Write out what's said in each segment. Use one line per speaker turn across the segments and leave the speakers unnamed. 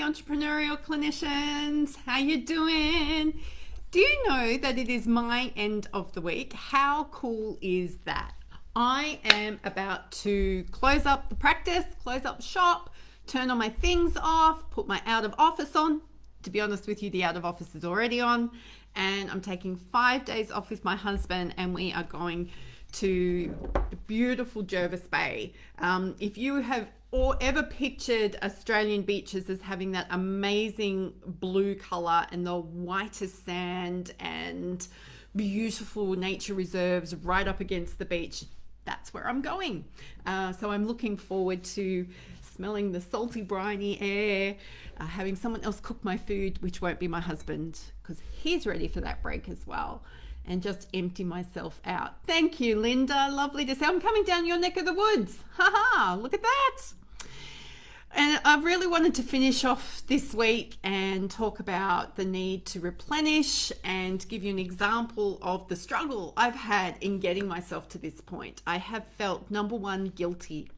entrepreneurial clinicians. How you doing? Do you know that it is my end of the week? How cool is that? I am about to close up the practice, close up shop, turn all my things off, put my out of office on. To be honest with you, the out of office is already on, and I'm taking 5 days off with my husband, and we are going to beautiful Jervis Bay. If you have or ever pictured Australian beaches as having that amazing blue color and the whitest sand and beautiful nature reserves right up against the beach, that's where I'm going. So I'm looking forward to smelling the salty, briny air, having someone else cook my food, which won't be my husband because he's ready for that break as well, and just empty myself out. Thank you, Linda. Lovely to see. I'm coming down your neck of the woods. Haha, look at that. And I really wanted to finish off this week and talk about the need to replenish and give you an example of the struggle I've had in getting myself to this point. I have felt, number one, guilty.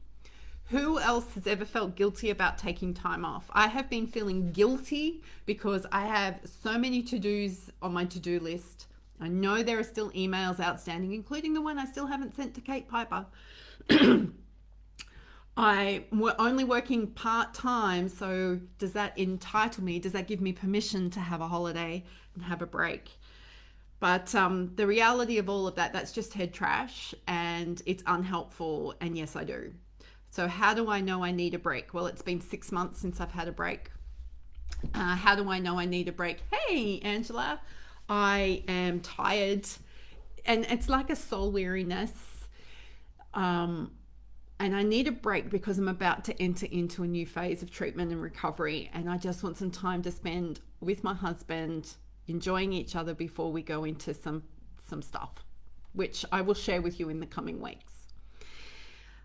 Who else has ever felt guilty about taking time off? I have been feeling guilty because I have so many to-dos on my to-do list. I know there are still emails outstanding, including the one I still haven't sent to Kate Piper. I'm only working part-time, so does that entitle me? Does that give me permission to have a holiday and have a break? But the reality of all of that, that's just head trash, and it's unhelpful, and yes, I do. So how do I know I need a break? Well, it's been 6 months since I've had a break. How do I know I need a break? Hey, Angela, I am tired, and it's like a soul weariness. And I need a break because I'm about to enter into a new phase of treatment and recovery. And I just want some time to spend with my husband, enjoying each other before we go into some stuff, which I will share with you in the coming weeks.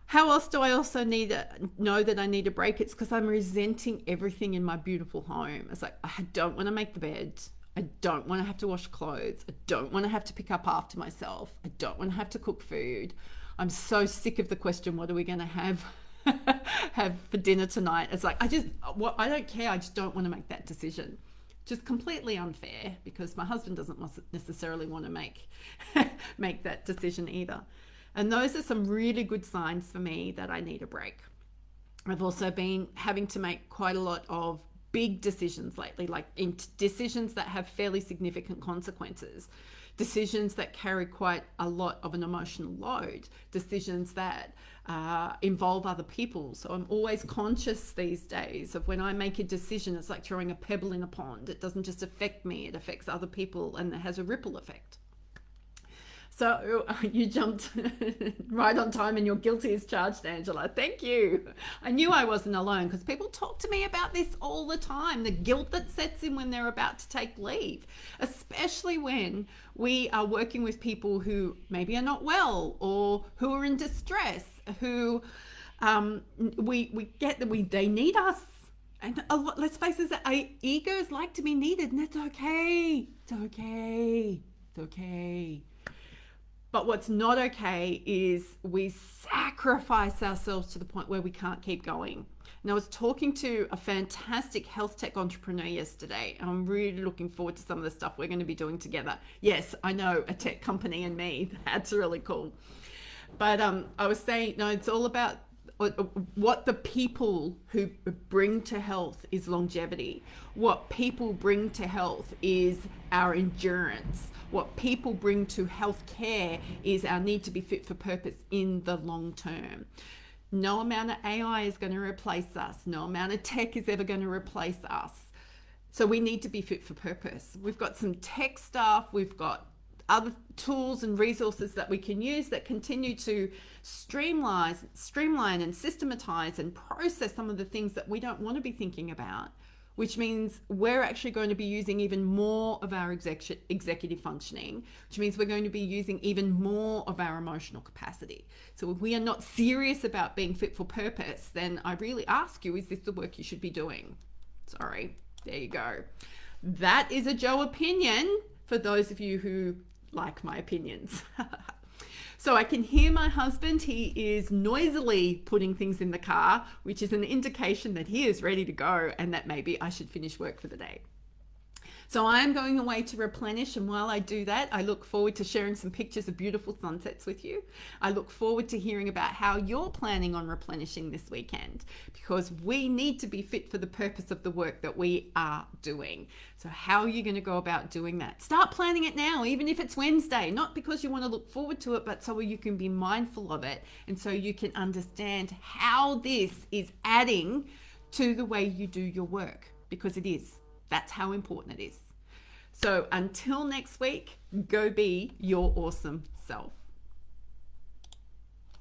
How else do I also know that I need a break? It's because I'm resenting everything in my beautiful home. It's like, I don't want to make the bed. I don't want to have to wash clothes. I don't want to have to pick up after myself. I don't want to have to cook food. I'm so sick of the question, what are we going to have for dinner tonight? It's like, I don't care. I just don't want to make that decision. Just completely unfair because my husband doesn't necessarily want to make that decision either. And those are some really good signs for me that I need a break. I've also been having to make quite a lot of big decisions lately, like decisions that have fairly significant consequences. Decisions that carry quite a lot of an emotional load, decisions that involve other people. So I'm always conscious these days of when I make a decision, it's like throwing a pebble in a pond. It doesn't just affect me, it affects other people, and it has a ripple effect. So you jumped right on time and your guilty as charged, Angela. Thank you. I knew I wasn't alone because people talk to me about this all the time, the guilt that sets in when they're about to take leave, especially when we are working with people who maybe are not well or who are in distress, who we get that they need us. And a lot, let's face it, our egos like to be needed, and that's okay. It's okay. It's okay. But what's not okay is we sacrifice ourselves to the point where we can't keep going. And I was talking to a fantastic health tech entrepreneur yesterday. And I'm really looking forward to some of the stuff we're going to be doing together. Yes, I know, a tech company and me. That's really cool. But I was saying, no, it's all about what the people who bring to health is longevity. What people bring to health is our endurance. What people bring to healthcare is our need to be fit for purpose in the long term. No amount of AI is going to replace us. No amount of tech is ever going to replace us. So we need to be fit for purpose. We've got some tech stuff. We've got other tools and resources that we can use that continue to streamline and systematize and process some of the things that we don't want to be thinking about, which means we're actually going to be using even more of our executive functioning, which means we're going to be using even more of our emotional capacity. So if we are not serious about being fit for purpose, then I really ask you, is this the work you should be doing? Sorry, there you go. That is a Joe opinion for those of you who like my opinions. So I can hear my husband. He is noisily putting things in the car, which is an indication that he is ready to go and that maybe I should finish work for the day. So I am going away to replenish, and while I do that, I look forward to sharing some pictures of beautiful sunsets with you. I look forward to hearing about how you're planning on replenishing this weekend, because we need to be fit for the purpose of the work that we are doing. So how are you going to go about doing that? Start planning it now, even if it's Wednesday, not because you want to look forward to it, but so you can be mindful of it and so you can understand how this is adding to the way you do your work, because it is. That's how important it is. So until next week, go be your awesome self.